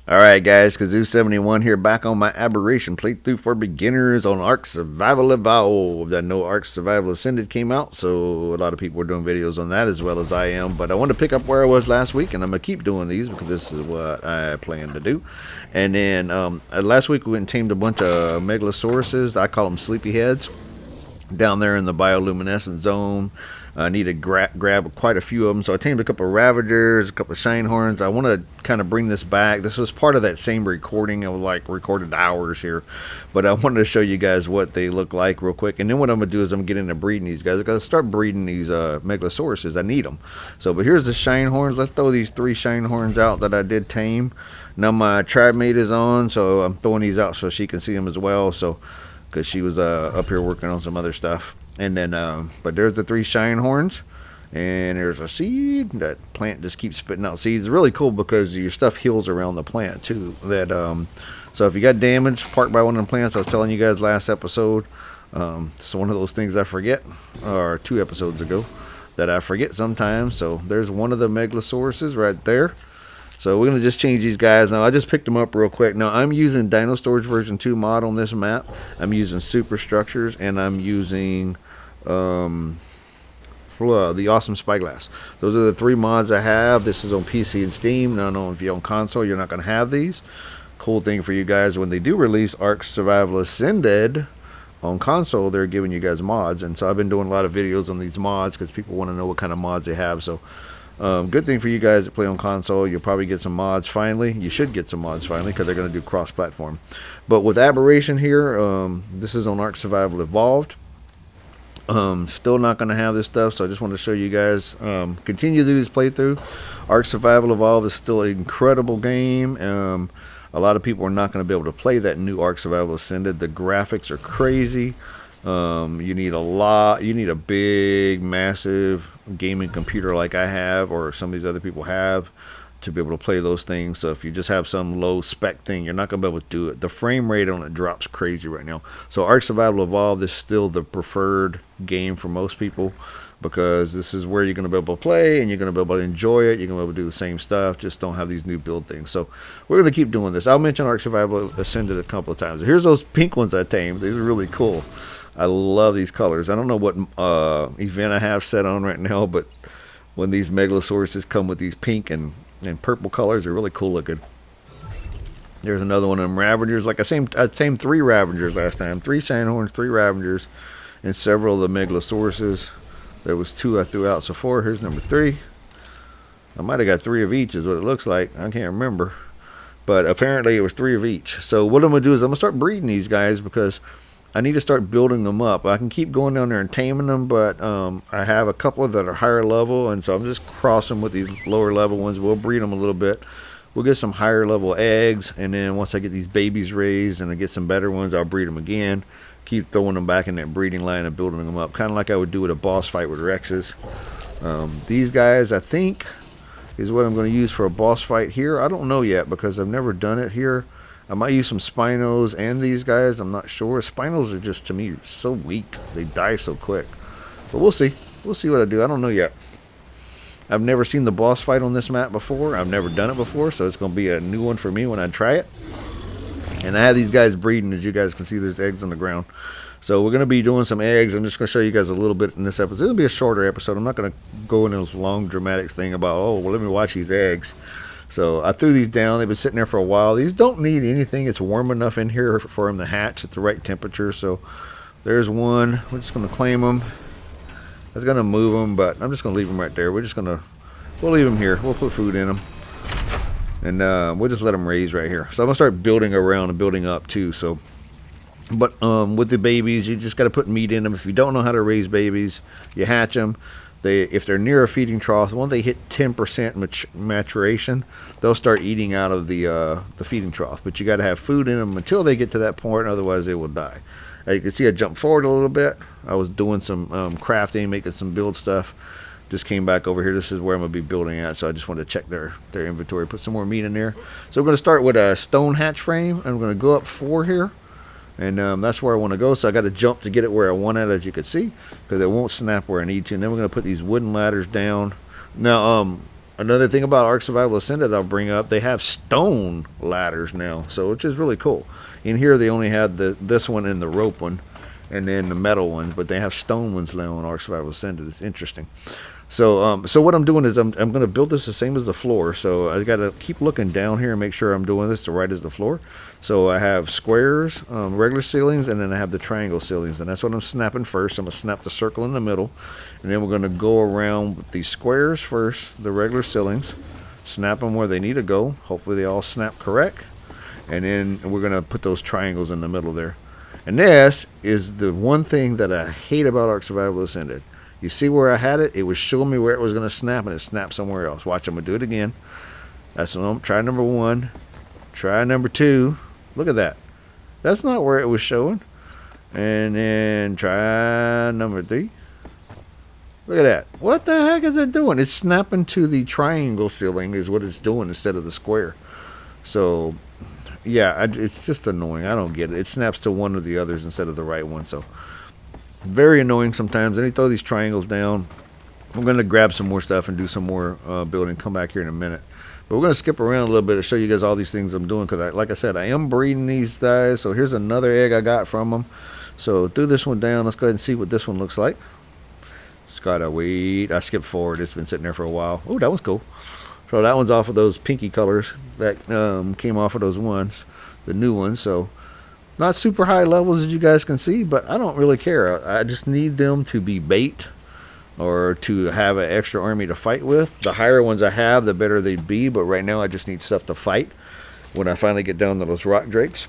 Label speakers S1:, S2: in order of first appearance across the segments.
S1: Alright guys, Kazoo71 here, back on my Aberration playthrough for beginners on Ark Survival Evolved. I know Ark Survival Ascended came out, so a lot of people are doing videos on that as well as I am. But I want to pick up where I was last week, and I'm going to keep doing these because this is what I plan to do. And then last week we went and tamed a bunch of Megalosauruses. I call them sleepyheads, down there in the bioluminescent zone. I need to grab quite a few of them. So I tamed a couple of Ravagers, a couple of Shinehorns. I want to kind of bring this back. This was part of that same recording. I like recorded hours here. But I wanted to show you guys what they look like real quick. And then what I'm going to do is I'm going to get into breeding these guys. I got to start breeding these Megalosauruses. I need them. So, but here's the Shinehorns. Let's throw these 3 Shinehorns out that I did tame. Now my tribe mate is on, so I'm throwing these out so she can see them as well. So, because she was up here working on some other stuff. And then, but there's the 3 Shinehorns, and there's a seed. That plant just keeps spitting out seeds. It's really cool because your stuff heals around the plant too. That so if you got damaged parked by one of the plants, I was telling you guys last episode. It's one of those things I forget, or 2 episodes ago, that I forget sometimes. So there's one of the Megalosauruses right there. So we're going to just change these guys. Now, I just picked them up real quick. Now, I'm using Dino Storage version 2 mod on this map. I'm using Superstructures, and I'm using the Awesome Spyglass. Those are the 3 mods I have. This is on PC and Steam. Now, I know if you're on console, you're not going to have these. Cool thing for you guys, when they do release Ark Survival Ascended on console, they're giving you guys mods. And so I've been doing a lot of videos on these mods because people want to know what kind of mods they have. So good thing for you guys that play on console. You'll probably get some mods finally. You should get some mods finally because they're going to do cross-platform. But with Aberration here, this is on Ark Survival Evolved. Still not going to have this stuff, so I just want to show you guys. Continue to do this playthrough. Ark Survival Evolved is still an incredible game. A lot of people are not going to be able to play that new Ark Survival Ascended. The graphics are crazy. You need a big, massive gaming computer like I have, or some of these other people have, to be able to play those things. So if you just have some low spec thing, you're not going to be able to do it. The frame rate on it drops crazy right now. So Ark Survival Evolved is still the preferred game for most people, because this is where you're going to be able to play, and you're going to be able to enjoy it. You're going to be able to do the same stuff, just don't have these new build things. So we're going to keep doing this. I'll mention Ark Survival Ascended a couple of times. Here's those pink ones I tamed. These are really cool. I love these colors. I don't know what event I have set on right now, but when these Megalosauruses come with these pink and purple colors, they're really cool looking. There's another one of them Ravagers. Like I tamed 3 Ravagers last time. 3 Shinehorns, 3 Ravagers, and several of the Megalosauruses. There was 2 I threw out so far. Here's number 3. I might have got 3 of each is what it looks like. I can't remember. But apparently it was 3 of each. So what I'm going to do is I'm going to start breeding these guys, because I need to start building them up. I can keep going down there and taming them, but I have a couple of that are higher level, and so I'm just crossing with these lower level ones. We'll breed them a little bit. We'll get some higher level eggs, and then once I get these babies raised and I get some better ones, I'll breed them again. Keep throwing them back in that breeding line and building them up, kind of like I would do with a boss fight with Rexes. These guys, I think, is what I'm going to use for a boss fight here. I don't know yet, because I've never done it here. I might use some Spinos and these guys. I'm not sure. Spinos are just, to me, so weak. They die so quick. But we'll see. We'll see what I do. I don't know yet. I've never seen the boss fight on this map before. I've never done it before, so it's going to be a new one for me when I try it. And I have these guys breeding. As you guys can see, there's eggs on the ground. So we're going to be doing some eggs. I'm just going to show you guys a little bit in this episode. It'll be a shorter episode. I'm not going to go into this long, dramatic thing about, oh, well, let me watch these eggs. So I threw these down. They've been sitting there for a while. These don't need anything. It's warm enough in here for them to hatch at the right temperature. So there's one. We're just going to claim them. I was going to move them, but I'm just going to leave them right there. We'll leave them here. We'll put food in them. And we'll just let them raise right here. So I'm going to start building around and building up too. So, but with the babies, you just got to put meat in them. If you don't know how to raise babies, you hatch them. If they're near a feeding trough, once they hit 10% maturation, they'll start eating out of the feeding trough. But you got to have food in them until they get to that point, otherwise they will die. You can see I jumped forward a little bit. I was doing some crafting, making some build stuff. Just came back over here. This is where I'm going to be building at, so I just wanted to check their inventory, put some more meat in there. So we're going to start with a stone hatch frame. I'm going to go up 4 here. And that's where I want to go, so I got to jump to get it where I want it, as you can see, because it won't snap where I need to. And then we're going to put these wooden ladders down. Now, Another thing about Ark Survival Ascended I'll bring up, they have stone ladders now, so which is really cool. In here they only had this one and the rope one, and then the metal ones, but they have stone ones now on Ark Survival Ascended. It's interesting. So so what I'm doing is I'm going to build this the same as the floor. So I got to keep looking down here and make sure I'm doing this the right as the floor. So I have squares, regular ceilings, and then I have the triangle ceilings, and that's what I'm snapping first. I'm going to snap the circle in the middle, and then we're going to go around with the squares first, the regular ceilings, snap them where they need to go. Hopefully they all snap correct, and then we're going to put those triangles in the middle there. And this is the one thing that I hate about Ark Survival Ascended. You see where I had it? It was showing me where it was going to snap, and it snapped somewhere else. Watch, I'm going to do it again. That's try number 1. Try number 2. Look at that. That's not where it was showing. And then try number 3. Look at that. What the heck is it doing? It's snapping to the triangle ceiling is what it's doing instead of the square. So, yeah, it's just annoying. I don't get it. It snaps to one of the others instead of the right one. So, very annoying sometimes. Then you throw these triangles down. I'm going to grab some more stuff and do some more building. Come back here in a minute. But we're going to skip around a little bit to show you guys all these things I'm doing. Because, like I said, I am breeding these guys. So here's another egg I got from them. So threw this one down. Let's go ahead and see what this one looks like. Just got to wait. I skipped forward. It's been sitting there for a while. Oh, that one's cool. So that one's off of those pinky colors that came off of those ones. The new ones. So not super high levels as you guys can see, but I don't really care. I just need them to be bait or to have an extra army to fight with. The higher ones I have, the better they'd be, but right now I just need stuff to fight when I finally get down to those rock drakes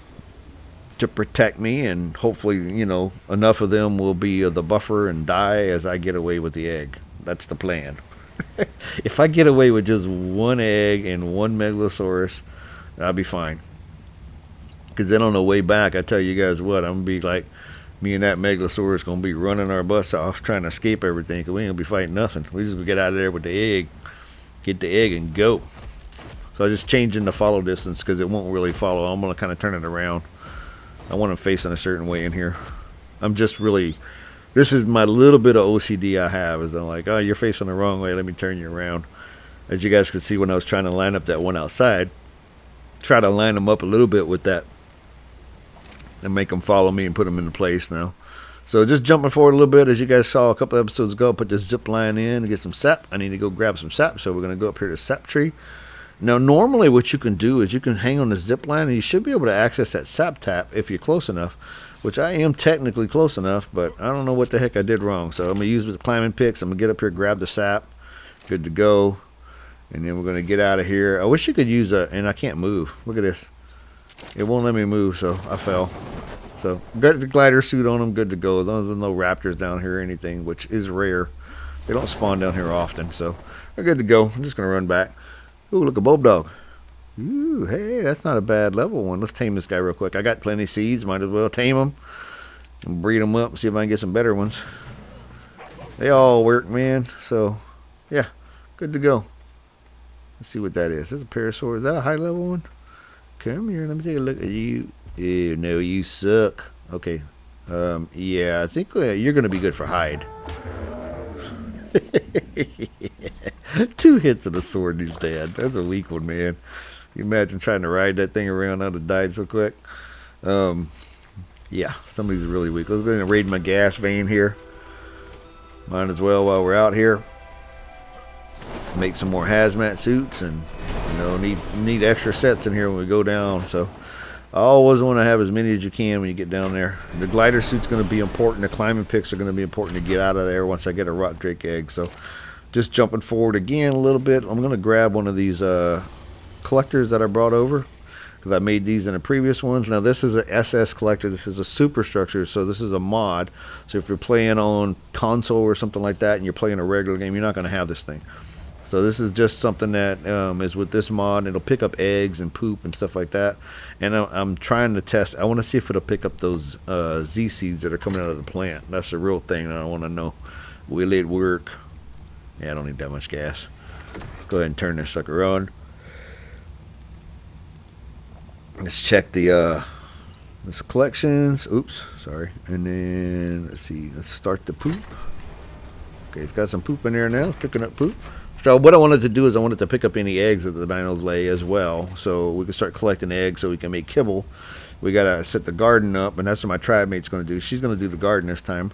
S1: to protect me, and hopefully, you know, enough of them will be the buffer and die as I get away with the egg. That's the plan. If I get away with just one egg and one Megalosaurus, I'll be fine. Because then on the way back, I tell you guys what, I'm going to be like, me and that Megalosaurus going to be running our butts off trying to escape everything, because we ain't going to be fighting nothing. We just going to get out of there with the egg, get the egg and go. So I'm just changing the follow distance because it won't really follow. I'm going to kind of turn it around. I want them facing a certain way in here. I'm just really, this is my little bit of OCD I have, is I'm like, oh, you're facing the wrong way, let me turn you around. As you guys can see when I was trying to line up that one outside, try to line them up a little bit with that and make them follow me and put them into place now. So just jumping forward a little bit, as you guys saw a couple episodes ago, put this zip line in and get some sap. I need to go grab some sap, so we're going to go up here to sap tree. Now normally what you can do is you can hang on the zip line and you should be able to access that sap tap if you're close enough, which I am technically close enough, but I don't know what the heck I did wrong. So I'm going to use the climbing picks. I'm going to get up here, grab the sap. Good to go. And then we're going to get out of here. I wish you could use and I can't move. Look at this. It won't let me move, so I fell. So got the glider suit on them, good to go. There's no raptors down here or anything, which is rare. They don't spawn down here often, so we're good to go. I'm just going to run back. Ooh, look, a bulldog. Ooh, hey, that's not a bad level one. Let's tame this guy real quick. I got plenty of seeds. Might as well tame them and breed them up and see if I can get some better ones. They all work, man. So, yeah, good to go. Let's see what that is. Is that a parasaur? Is that a high level one? Come here. Let me take a look at you. Ew, no, you suck. Okay. Yeah, I think you're going to be good for hide. 2 hits of the sword and he's dead. That's a weak one, man. You imagine trying to ride that thing around, I'd have died so quick. Yeah, somebody's really weak. Let's go ahead and raid my gas vein here. Might as well while we're out here. Make some more hazmat suits, and you know, need extra sets in here when we go down. So I always want to have as many as you can when you get down there. The glider suit's going to be important. The climbing picks are going to be important to get out of there once I get a rock drake egg. So just jumping forward again a little bit, I'm going to grab one of these collectors that I brought over, because I made these in the previous ones. Now this is a SS collector. This is a superstructure, so this is a mod. So if you're playing on console or something like that and you're playing a regular game, you're not going to have this thing. So this is just something that is with this mod. It'll pick up eggs and poop and stuff like that. And I'm trying to test. I want to see if it'll pick up those Z seeds that are coming out of the plant. That's the real thing that I want to know. Will it work? Yeah, I don't need that much gas. Let's go ahead and turn this sucker on. Let's check the this collections. Oops, sorry. And then let's see. Let's start the poop. Okay, it's got some poop in there now. It's picking up poop. So what I wanted to do is I wanted to pick up any eggs that the dinos lay as well, so we can start collecting eggs so we can make kibble. We gotta set the garden up, and that's what my tribe mate's gonna do. She's gonna do the garden this time.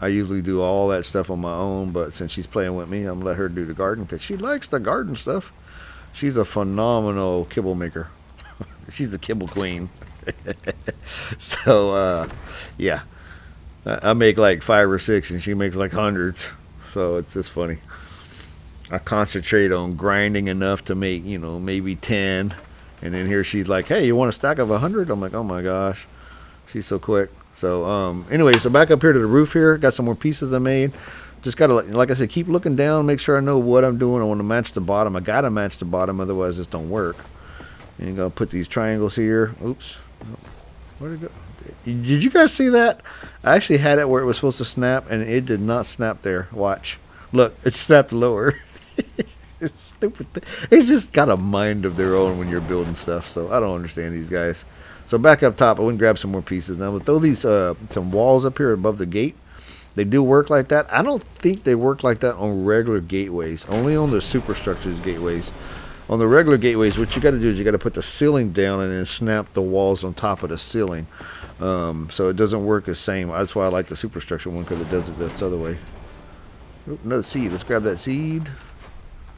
S1: I usually do all that stuff on my own, but since she's playing with me, I'm gonna let her do the garden because she likes the garden stuff. She's a phenomenal kibble maker. She's the kibble queen. So yeah, I make like 5 or 6, and she makes like hundreds. So it's just funny. I concentrate on grinding enough to make, maybe 10. And then here she's like, hey, you want a stack of 100? I'm like, oh my gosh. She's so quick. So, anyway, so back up here to the roof here. Got some more pieces I made. Just got to, like I said, keep looking down. Make sure I know what I'm doing. I want to match the bottom. I got to match the bottom. Otherwise, this don't work. And you're going to put these triangles here. Oops. Where'd it go? Did you guys see that? I actually had it where it was supposed to snap, and it did not snap there. Watch. Look, it snapped lower. It's stupid. They just got a mind of their own when you're building stuff. So I don't understand these guys. So back up top, I went and grab some more pieces. Now we'll throw these some walls up here above the gate. They do work like that. I don't think they work like that on regular gateways. Only on the superstructures gateways. On the regular gateways, what you got to do is you got to put the ceiling down and then snap the walls on top of the ceiling. So it doesn't work the same. That's why I like the superstructure one, because it does it this other way. Oh, another seed. Let's grab that seed.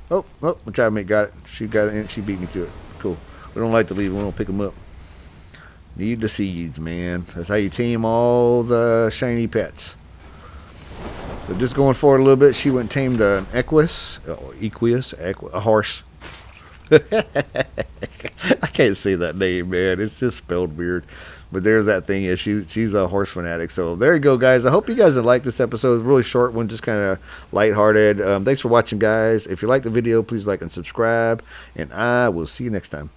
S1: Oh, my tribe mate got it. She got it, and she beat me to it. Cool. We don't like to leave. We don't pick them up. Need the seeds, man. That's how you tame all the shiny pets. So just going forward a little bit, she went and tamed an a horse. I can't say that name, man. It's just spelled weird. But there's that thing is she's a horse fanatic. So there you go, guys. I hope you guys have liked this episode. It's a really short one, just kind of lighthearted. Thanks for watching, guys. If you like the video, please like and subscribe. And I will see you next time.